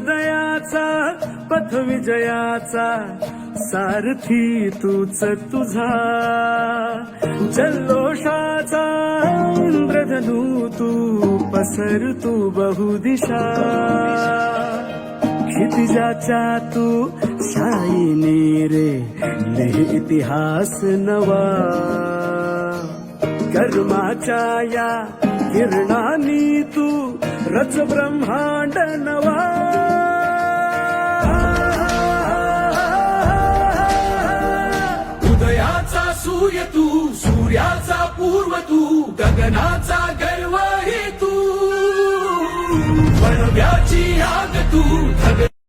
उदयाचा पथ विजयाचा सारथी तूच तुझा जल्लोषाचा इंद्रधनू तू पसर तू बहुदिशा क्षितिजाच्या तू शाईने रे लिह इतिहास नवा कर्माच्या या किरणांनी तू रच ब्रह्मांड नवा उदयाचा सूर्य तू सूर्याचा पूर्व तू गगनाचा गर्व हे तू बनव्याची आग तू